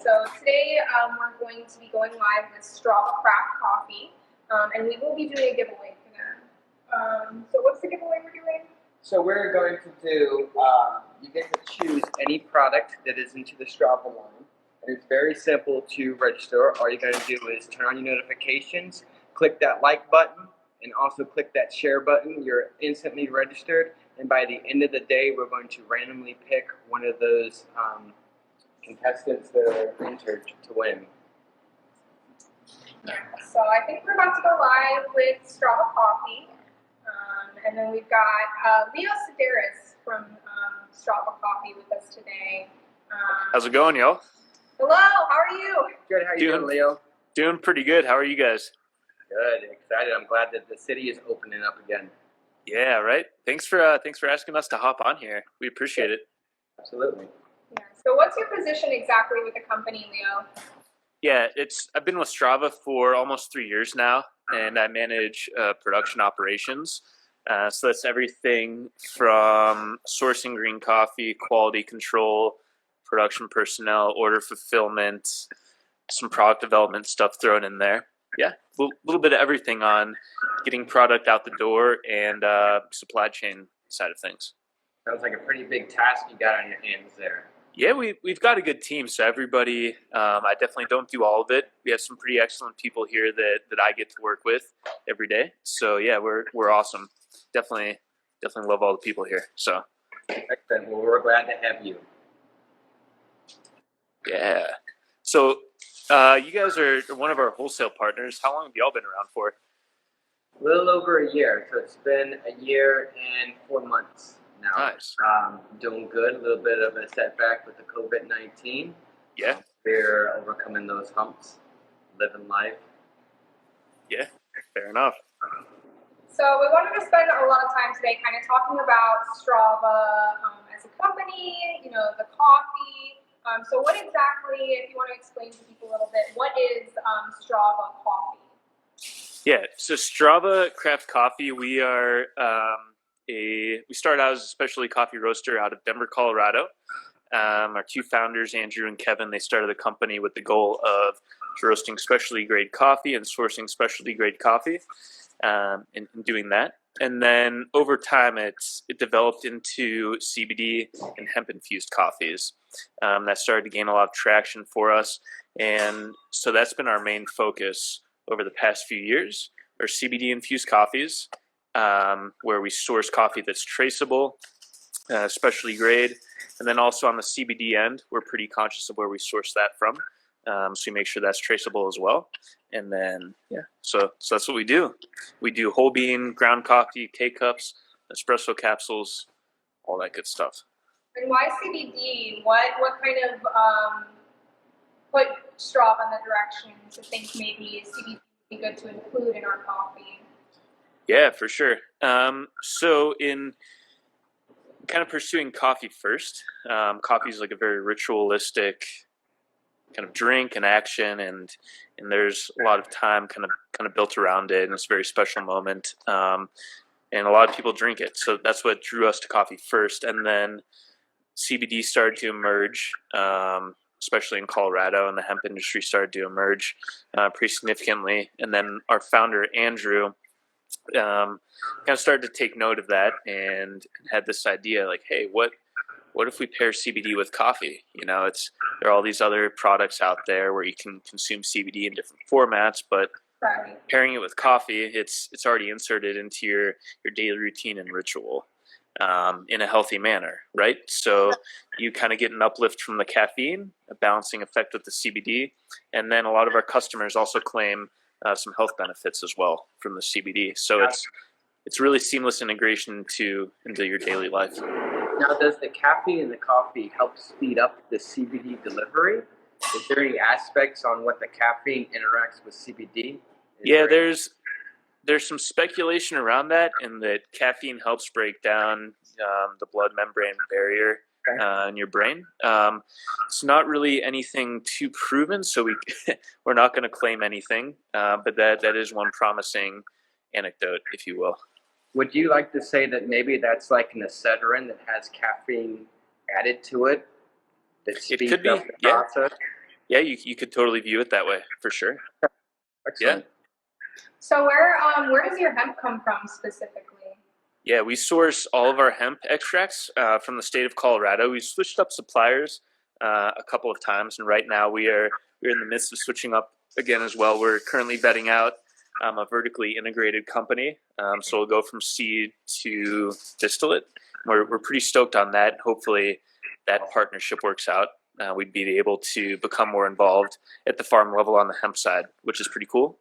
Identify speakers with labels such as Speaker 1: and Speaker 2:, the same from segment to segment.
Speaker 1: So today we're going to be going live with Sträva Craft Coffee, and we will be doing a giveaway for them. So what's the giveaway we're doing?
Speaker 2: So we're going to do, you get to choose any product that is into the Sträva line. And it's very simple to register. All you're going to do is turn on your notifications, click that like button, and also click that share button. You're instantly registered. And by the end of the day, we're going to randomly pick one of those contestants that are entered to win.
Speaker 1: So I think we're about to go live with Sträva Coffee. And then we've got Leo Sedaris from Sträva Coffee with us today.
Speaker 3: How's it going, y'all?
Speaker 1: Hello, how are you?
Speaker 2: Good, how are you doing, Leo?
Speaker 3: Doing pretty good. How are you guys?
Speaker 2: Good, excited. I'm glad that the city is opening up again.
Speaker 3: Yeah, right. Thanks for asking us to hop on here. We appreciate it.
Speaker 2: Absolutely.
Speaker 1: Yeah. So what's your position exactly with the company, Leo?
Speaker 3: Yeah, I've been with Sträva for almost 3 years now, and I manage production operations. So that's everything from sourcing green coffee, quality control, production personnel, order fulfillment, some product development stuff thrown in there. Yeah, a little bit of everything on getting product out the door and supply chain side of things.
Speaker 2: Sounds like a pretty big task you got on your hands there.
Speaker 3: Yeah, we've got a good team. So everybody, I definitely don't do all of it. We have some pretty excellent people here that I get to work with every day. So yeah, we're awesome. Definitely love all the people here. So
Speaker 2: excellent. Well, we're glad to have you.
Speaker 3: Yeah. So you guys are one of our wholesale partners. How long have y'all been around for?
Speaker 2: A little over a year. So it's been a year and 4 months now.
Speaker 3: Nice.
Speaker 2: Doing good. A little bit of a setback with the COVID-19.
Speaker 3: Yeah.
Speaker 2: We're overcoming those humps, living life.
Speaker 3: Yeah, fair enough.
Speaker 1: So we wanted to spend a lot of time today kind of talking about Sträva as a company, the coffee. So what exactly, if you want to explain to people a little bit, what is Sträva Coffee?
Speaker 3: Yeah, so Sträva Craft Coffee, we are we started out as a specialty coffee roaster out of Denver, Colorado. Our two founders, Andrew and Kevin, they started the company with the goal of roasting specialty grade coffee and sourcing specialty grade coffee, and doing that. And then over time, it developed into CBD and hemp infused coffees. That started to gain a lot of traction for us, and so that's been our main focus over the past few years. Our CBD infused coffees, where we source coffee that's traceable, specialty grade, and then also on the CBD end, we're pretty conscious of where we source that from. So we make sure that's traceable as well. And then, yeah, so that's what we do. We do whole bean, ground coffee, K-cups, espresso capsules, all that good stuff.
Speaker 1: And why CBD? What kind of put Sträva in the direction to think maybe CBD would be good to include in our coffee?
Speaker 3: Yeah, for sure. So in kind of pursuing coffee first, coffee is like a very ritualistic kind of drink and action, and there's a lot of time kind of built around it, and it's a very special moment, and a lot of people drink it. So that's what drew us to coffee first, and then CBD started to emerge, especially in Colorado, and the hemp industry started to emerge pretty significantly. And then our founder Andrew kind of started to take note of that and had this idea, like, hey, what if we pair CBD with coffee? There are all these other products out there where you can consume CBD in different formats, but pairing it with coffee, it's already inserted into your daily routine and ritual in a healthy manner, right? So you kind of get an uplift from the caffeine, a balancing effect with the CBD, and then a lot of our customers also claim some health benefits as well from the CBD. So it's really seamless integration into your daily life.
Speaker 2: Now, does the caffeine in the coffee help speed up the CBD delivery? Is there any aspects on what the caffeine interacts with CBD?
Speaker 3: Yeah, there's some speculation around that, and that caffeine helps break down the blood membrane barrier in your brain. It's not really anything too proven, so we're not going to claim anything, but that is one promising anecdote, if you will.
Speaker 2: Would you like to say that maybe that's like an acetylene that has caffeine added to it? That speeds up the process?
Speaker 3: Yeah, you could totally view it that way for sure.
Speaker 2: Excellent.
Speaker 1: So where does your hemp come from specifically?
Speaker 3: Yeah, we source all of our hemp extracts from the state of Colorado. We switched up suppliers a couple of times, and right now we're in the midst of switching up again as well. We're currently vetting out a vertically integrated company, so we'll go from seed to distillate. We're pretty stoked on that. Hopefully, that partnership works out. We'd be able to become more involved at the farm level on the hemp side, which is pretty cool.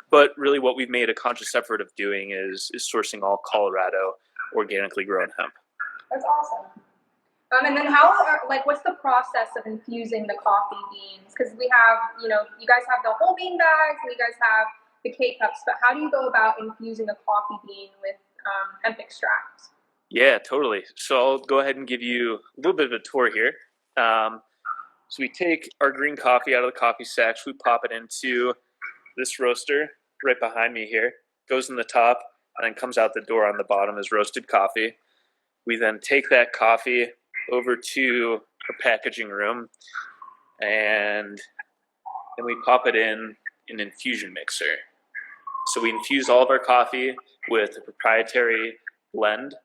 Speaker 3: But really what we've made a conscious effort of doing is sourcing all Colorado organically grown hemp.
Speaker 1: That's awesome. And then what's the process of infusing the coffee beans? Because we have, you guys have the whole bean bags and you guys have the K-cups, but how do you go about infusing a coffee bean with hemp extract?
Speaker 3: Yeah, totally. So I'll go ahead and give you a little bit of a tour here. So we take our green coffee out of the coffee sacks, we pop it into this roaster right behind me here, goes in the top, and then comes out the door on the bottom as roasted coffee. We then take that coffee over to our packaging room, and then we pop it in an infusion mixer. So we infuse all of our coffee with a proprietary blend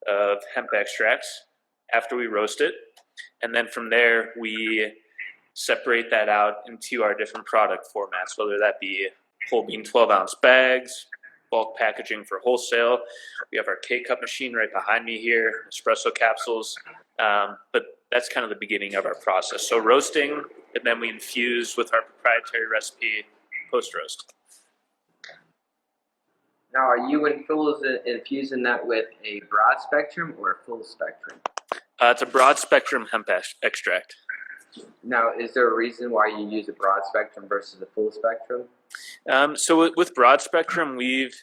Speaker 3: of hemp extracts after we roast it. And then from there, we separate that out into our different product formats, whether that be whole bean 12-ounce bags, bulk packaging for wholesale. We have our K-cup machine right behind me here, espresso capsules. But that's kind of the beginning of our process. So roasting, and then we infuse with our proprietary recipe post-roast.
Speaker 2: Now, are you infusing that with a broad spectrum or a full spectrum?
Speaker 3: It's a broad spectrum hemp extract.
Speaker 2: Now, is there a reason why you use a broad spectrum versus a full spectrum?
Speaker 3: So with broad spectrum, we've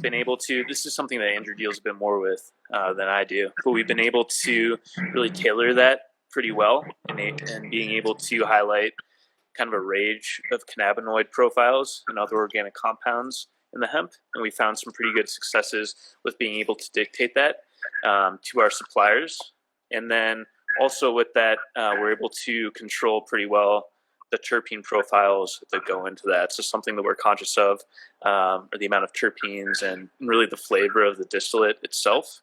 Speaker 3: been able to, this is something that Andrew deals a bit more with than I do, but we've been able to really tailor that pretty well and being able to highlight kind of a range of cannabinoid profiles and other organic compounds in the hemp. And we found some pretty good successes with being able to dictate that to our suppliers. And then also with that, we're able to control pretty well the terpene profiles that go into that. So something that we're conscious of are the amount of terpenes and really the flavor of the distillate itself.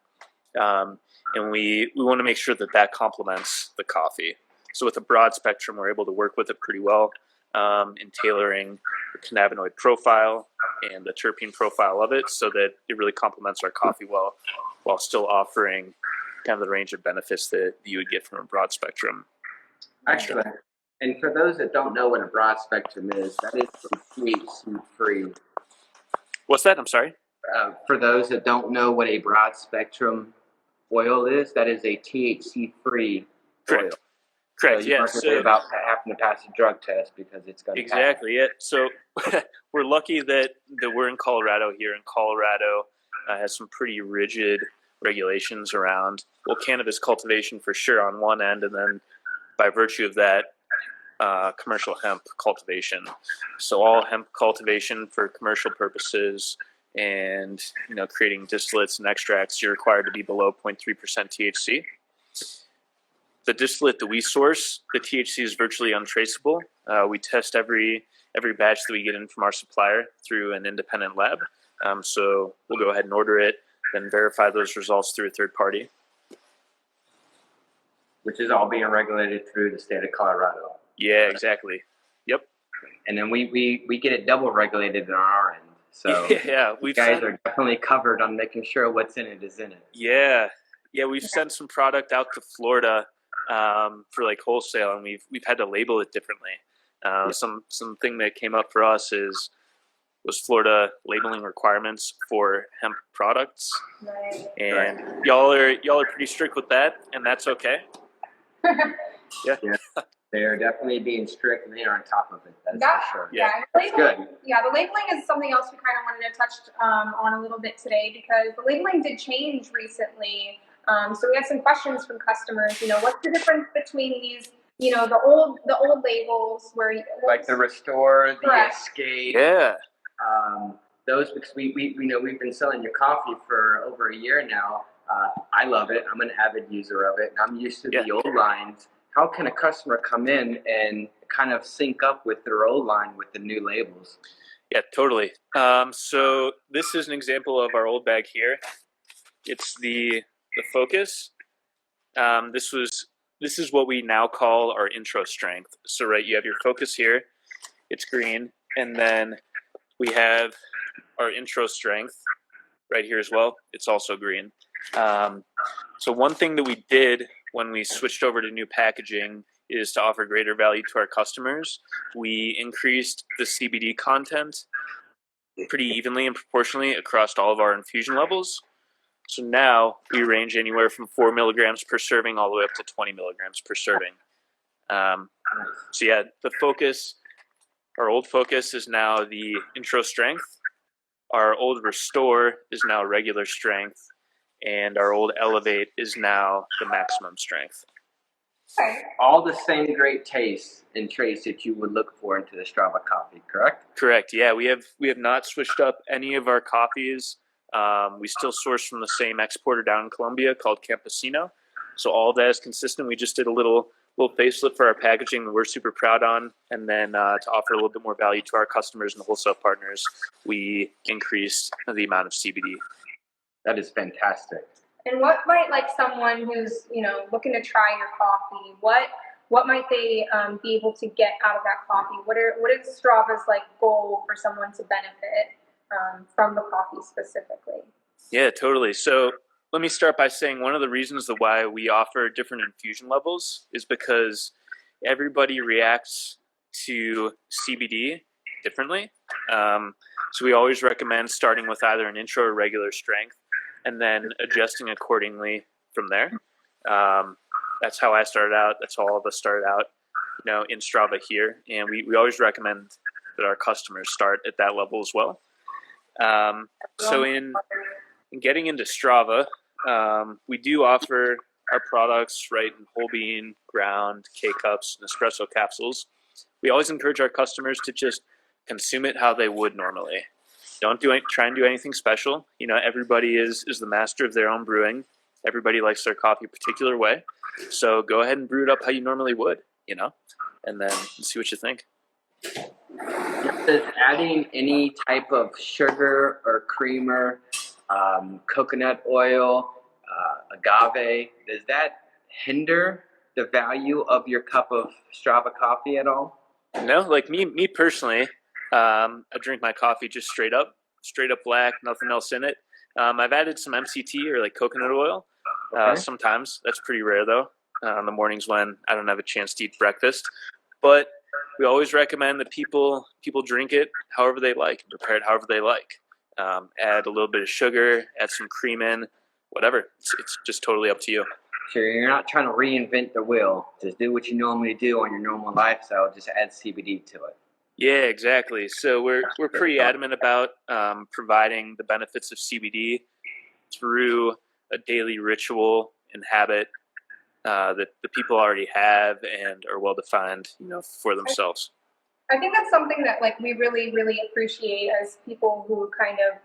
Speaker 3: And we want to make sure that that complements the coffee. So with a broad spectrum, we're able to work with it pretty well in tailoring the cannabinoid profile and the terpene profile of it so that it really complements our coffee well while still offering kind of the range of benefits that you would get from a broad spectrum.
Speaker 2: Excellent. And for those that don't know what a broad spectrum is, that is THC-free.
Speaker 3: What's that? I'm sorry?
Speaker 2: For those that don't know what a broad spectrum oil is, that is a THC-free oil.
Speaker 3: Correct.
Speaker 2: So you don't have to worry about having to pass a drug test because it's going to
Speaker 3: exactly it. So we're lucky that we're in Colorado here, and Colorado has some pretty rigid regulations around, well, cannabis cultivation for sure on one end, and then by virtue of that, commercial hemp cultivation. So all hemp cultivation for commercial purposes and creating distillates and extracts, you're required to be below 0.3% THC. The distillate that we source, the THC is virtually untraceable. We test every batch that we get in from our supplier through an independent lab. So we'll go ahead and order it, then verify those results through a third party.
Speaker 2: Which is all being regulated through the state of Colorado.
Speaker 3: Yeah, exactly. Yep.
Speaker 2: And then we get it double regulated on our end. So
Speaker 3: yeah,
Speaker 2: you guys are definitely covered on making sure what's in it is in it.
Speaker 3: Yeah, we've sent some product out to Florida for like wholesale, and we've had to label it differently. Something that came up for us was Florida labeling requirements for hemp products, and y'all are pretty strict with that, and that's okay. Yeah.
Speaker 2: They're definitely being strict, and they are on top of it. That's for sure.
Speaker 1: Yeah,
Speaker 2: that's good.
Speaker 1: Yeah, the labeling is something else we kind of wanted to touch on a little bit today because the labeling did change recently. So we have some questions from customers. What's the difference between these? The old labels where
Speaker 2: like the Restore, the
Speaker 1: Correct.
Speaker 2: Escape.
Speaker 3: Yeah.
Speaker 2: Those because we've been selling your coffee for over a year now. I love it. I'm an avid user of it, and I'm used to the old lines how can a customer come in and kind of sync up with their old line with the new labels?
Speaker 3: Yeah, totally. So this is an example of our old bag here. It's the Focus. This is what we now call our intro strength. So right, you have your Focus here. It's green, and then we have our intro strength right here as well. It's also green. So one thing that we did when we switched over to new packaging is to offer greater value to our customers. We increased the CBD content pretty evenly and proportionally across all of our infusion levels. So now we range anywhere from 4 milligrams per serving all the way up to 20 milligrams per serving. So yeah, the Focus, our old Focus is now the intro strength. Our old Restore is now regular strength. And our old Elevate is now the maximum strength.
Speaker 1: Okay.
Speaker 2: All the same great taste and traits that you would look for into the Sträva coffee, correct?
Speaker 3: Correct. Yeah, we have not switched up any of our coffees. We still source from the same exporter down in Colombia called Campesino. So all of that is consistent. We just did a little facelift for our packaging that we're super proud on. And then to offer a little bit more value to our customers and the wholesale partners, we increased the amount of CBD.
Speaker 2: That is fantastic.
Speaker 1: And what might like someone who's looking to try your coffee? What might they be able to get out of that coffee? What is Sträva's like goal for someone to benefit from the coffee specifically?
Speaker 3: Yeah, totally. So let me start by saying one of the reasons why we offer different infusion levels is because everybody reacts to CBD differently. So we always recommend starting with either an intro or regular strength and then adjusting accordingly from there. That's how I started out. That's how all of us started out, in Sträva here. And we always recommend that our customers start at that level as well. So in getting into Sträva, we do offer our products right in whole bean, ground, K-cups, and espresso capsules. We always encourage our customers to just consume it how they would normally. Don't try and do anything special. Everybody is the master of their own brewing. Everybody likes their coffee a particular way. So go ahead and brew it up how you normally would, and then see what you think.
Speaker 2: Does adding any type of sugar or creamer, coconut oil, agave, does that hinder the value of your cup of Sträva coffee at all?
Speaker 3: No, like me personally, I drink my coffee just straight up black, nothing else in it. I've added some MCT or like coconut oil. Sometimes. That's pretty rare though. In the mornings when I don't have a chance to eat breakfast. But we always recommend that people drink it however they like, prepare it however they like. Add a little bit of sugar, add some cream in, whatever. It's just totally up to you.
Speaker 2: So you're not trying to reinvent the wheel. Just do what you normally do on your normal lifestyle. Just add CBD to it.
Speaker 3: Yeah, exactly. So we're pretty adamant about providing the benefits of CBD through a daily ritual and habit that the people already have and are well defined, for themselves.
Speaker 1: I think that's something that we really, really appreciate as people who kind of,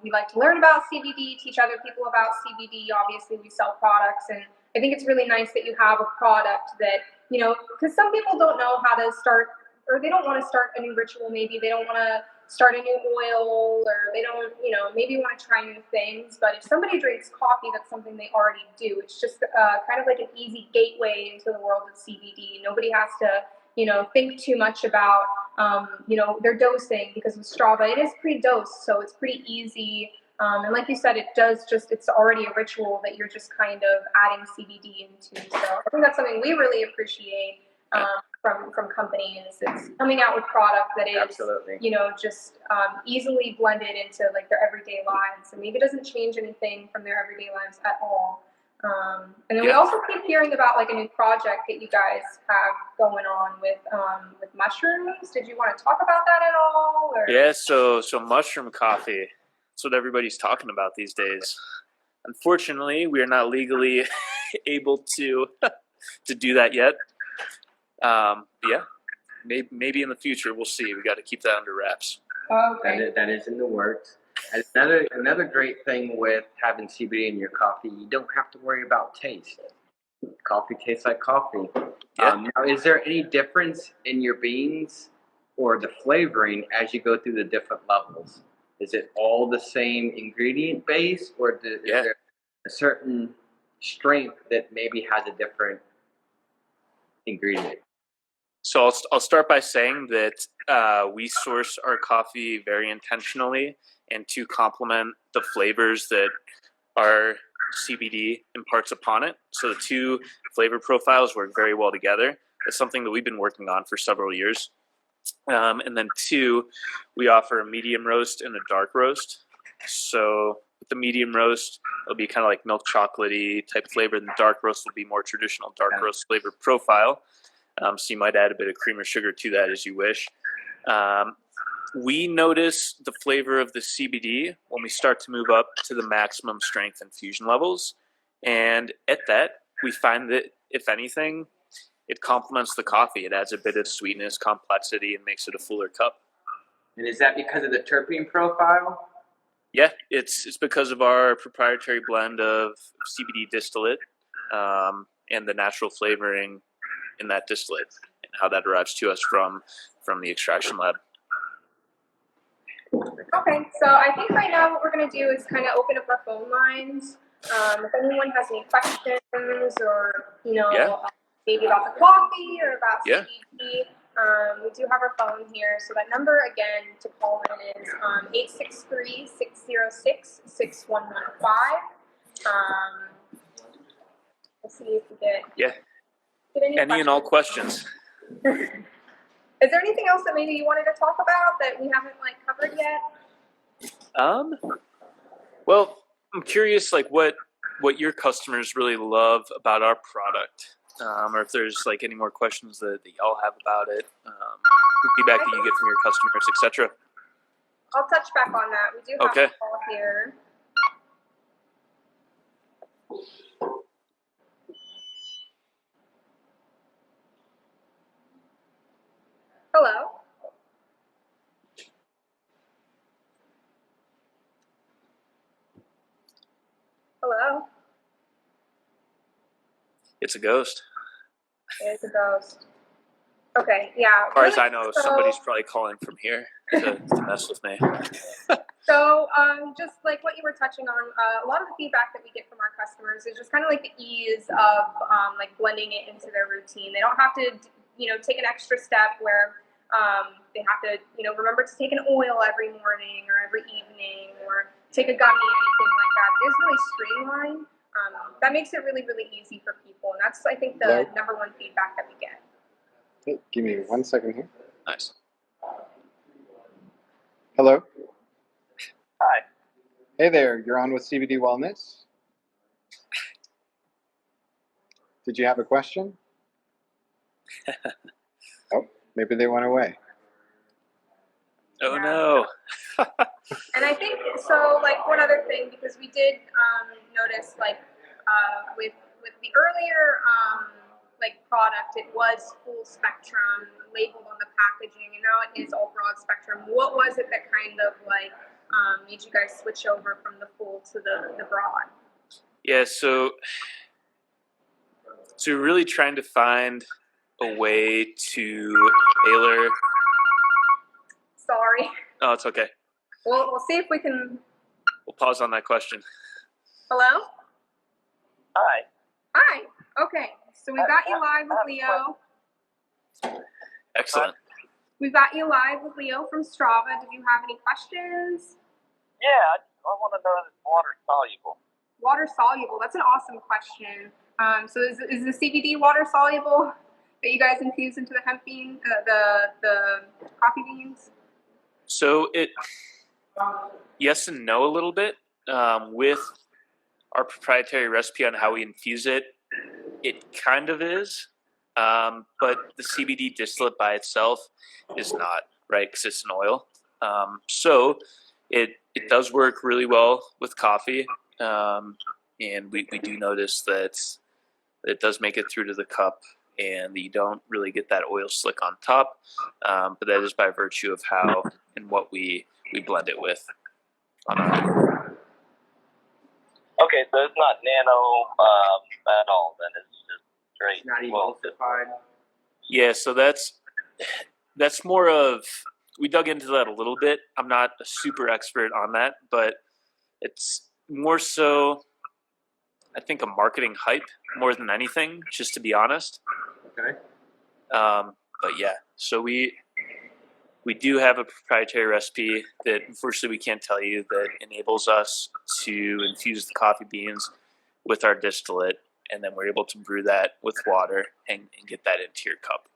Speaker 1: we like to learn about CBD, teach other people about CBD. Obviously, we sell products, and I think it's really nice that you have a product that, because some people don't know how to start, or they don't want to start a new ritual. Maybe they don't want to start a new oil, or they don't, maybe want to try new things. But if somebody drinks coffee, that's something they already do. It's just kind of like an easy gateway into the world of CBD. Nobody has to think too much about, their dosing, because with Sträva, it is pre-dosed, so it's pretty easy. And like you said, it's already a ritual that you're just kind of adding CBD into. So I think that's something we really appreciate from companies. It's coming out with product that is,
Speaker 2: Absolutely.
Speaker 1: just easily blended into their everyday lives, and maybe doesn't change anything from their everyday lives at all. And then we also keep hearing about a new project that you guys have going on with mushrooms. Did you want to talk about that at all? Or?
Speaker 3: Yeah, so mushroom coffee. That's what everybody's talking about these days. Unfortunately, we are not legally able to do that yet. Yeah, maybe in the future we'll see. We got to keep that under wraps.
Speaker 1: Okay.
Speaker 2: That is in the works. Another great thing with having CBD in your coffee, you don't have to worry about taste. Coffee tastes like coffee.
Speaker 3: Yeah.
Speaker 2: Now, is there any difference in your beans or the flavoring as you go through the different levels? Is it all the same ingredient base, or is there a certain strength that maybe has a different ingredient?
Speaker 3: So I'll start by saying that we source our coffee very intentionally and to complement the flavors that our CBD imparts upon it. So the two flavor profiles work very well together. It's something that we've been working on for several years. And then two, we offer a medium roast and a dark roast. So with the medium roast, it'll be kind of like milk chocolatey type flavor, and the dark roast will be more traditional dark roast flavor profile. So you might add a bit of cream or sugar to that as you wish. We notice the flavor of the CBD when we start to move up to the maximum strength infusion levels. And at that, we find that, if anything, it complements the coffee. It adds a bit of sweetness, complexity, and makes it a fuller cup.
Speaker 2: And is that because of the terpene profile?
Speaker 3: Yeah, it's because of our proprietary blend of CBD distillate and the natural flavoring in that distillate and how that arrives to us from the extraction lab.
Speaker 1: Okay, so I think right now what we're going to do is kind of open up our phone lines. If anyone has any questions or, maybe about the coffee or about CBD, we do have our phone here. So that number, again, to call in is 863-606-6115. Let's see if we get
Speaker 3: any and all questions.
Speaker 1: Is there anything else that maybe you wanted to talk about that we haven't covered yet?
Speaker 3: Well, I'm curious, what your customers really love about our product, or if there's any more questions that y'all have about it, feedback that you get from your customers, etc.
Speaker 1: I'll touch back on that. We do have a call here. Hello. Hello.
Speaker 3: It's a ghost.
Speaker 1: It's a ghost. Okay, yeah.
Speaker 3: As far as I know, somebody's probably calling from here to mess with me.
Speaker 1: So, just like what you were touching on, a lot of the feedback that we get from our customers is just kind of the ease of blending it into their routine. They don't have to, take an extra step where they have to, remember to take an oil every morning or every evening or take a gummy, anything like that. It is really streamlined. That makes it really, really easy for people, and that's, I think, the number one feedback that we get.
Speaker 4: Hey, give me 1 second here.
Speaker 3: Nice.
Speaker 4: Hello.
Speaker 3: Hi.
Speaker 4: Hey there, you're on with CBD Wellness. Did you have a question? Oh, maybe they went away.
Speaker 3: Oh no.
Speaker 1: And I think so. One other thing, because we did notice, with the earlier product, it was full spectrum labeled on the packaging, and now it is all broad spectrum. What was it that kind of made you guys switch over from the full to the broad?
Speaker 3: Yeah, so we're really trying to find a way to tailor.
Speaker 1: Sorry.
Speaker 3: Oh, it's okay.
Speaker 1: We'll see if we can.
Speaker 3: We'll pause on that question.
Speaker 1: Hello?
Speaker 3: Hi.
Speaker 1: Hi. Okay. So we've got you live with Leo.
Speaker 3: Excellent.
Speaker 1: We've got you live with Leo from Strava. Did you have any questions?
Speaker 5: Yeah, I want to know if it's water soluble.
Speaker 1: Water soluble. That's an awesome question. So is the CBD water soluble that you guys infuse into the hemp bean, the coffee beans?
Speaker 3: So yes and no a little bit. With our proprietary recipe on how we infuse it, it kind of is, but the CBD distillate by itself is not, right? Because it's an oil. So it does work really well with coffee, and we do notice that it does make it through to the cup, and you don't really get that oil slick on top. But that is by virtue of how and what we blend it with.
Speaker 5: Okay, so it's not nano at all. Then it's just straight.
Speaker 2: It's not emulsified.
Speaker 3: Yeah, so that's more of, we dug into that a little bit. I'm not a super expert on that, but it's more so, I think, a marketing hype more than anything, just to be honest.
Speaker 2: Okay.
Speaker 3: But yeah, so we do have a proprietary recipe that unfortunately we can't tell you, that enables us to infuse the coffee beans with our distillate, and then we're able to brew that with water and get that into your cup.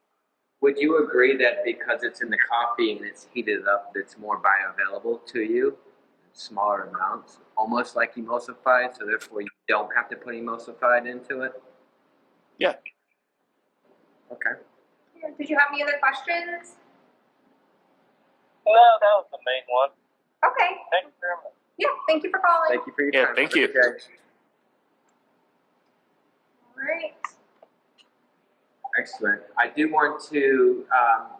Speaker 2: Would you agree that because it's in the coffee and it's heated up, that's more bioavailable to you, smaller amounts, almost like emulsified, so therefore you don't have to put emulsified into it?
Speaker 3: Yeah.
Speaker 2: Okay.
Speaker 1: Did you have any other questions?
Speaker 5: No, that was the main one.
Speaker 1: Okay.
Speaker 5: Thank you very much.
Speaker 1: Yeah, thank you for calling.
Speaker 2: Thank you for your
Speaker 3: Yeah,
Speaker 2: time.
Speaker 3: thank
Speaker 2: Have a
Speaker 3: you.
Speaker 2: good day.
Speaker 1: All right.
Speaker 2: Excellent. I do want to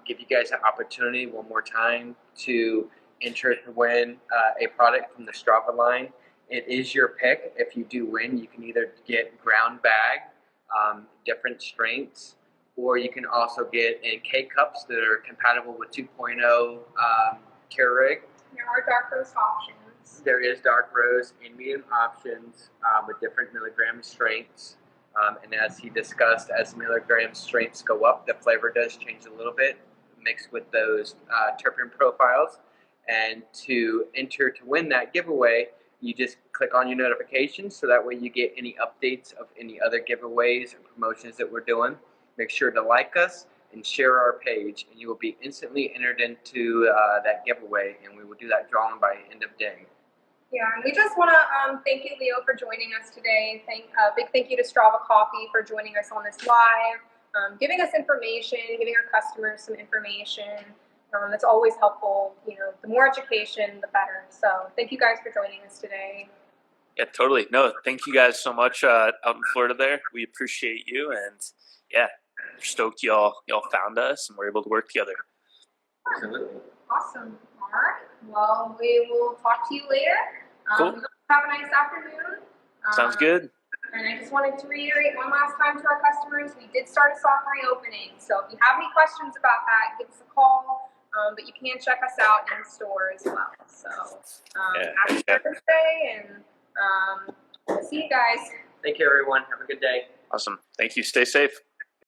Speaker 2: give you guys an opportunity one more time to enter to win a product from the Strava line. It is your pick. If you do win, you can either get ground bag, different strengths, or you can also get in K-cups that are compatible with 2.0 Keurig.
Speaker 1: There are dark roast options.
Speaker 2: There is dark roast and medium options with different milligram strengths. And as he discussed, as milligram strengths go up, the flavor does change a little bit, mixed with those terpene profiles. And to enter to win that giveaway, you just click on your notifications, so that way you get any updates of any other giveaways or promotions that we're doing. Make sure to like us and share our page, and you will be instantly entered into that giveaway, and we will do that drawing by end of day.
Speaker 1: Yeah, and we just want to thank you, Leo, for joining us today. Big thank you to Sträva Coffee for joining us on this live, giving us information, giving our customers some information. It's always helpful. You know, the more education, the better. So thank you guys for joining us today.
Speaker 3: Yeah, totally. No, thank you guys so much out in Florida there. We appreciate you, and yeah, we're stoked y'all found us and we're able to work together.
Speaker 2: Absolutely.
Speaker 1: Awesome. All right. Well, we will talk to you later.
Speaker 3: Cool.
Speaker 1: Have a nice afternoon.
Speaker 3: Sounds good.
Speaker 1: And I just wanted to reiterate one last time to our customers, we did start a soft reopening. So if you have any questions about that, give us a call. But you can check us out in the store as well. So happy Thursday, and we'll see you guys.
Speaker 2: Thank you, everyone. Have a good day.
Speaker 3: Awesome. Thank you. Stay safe.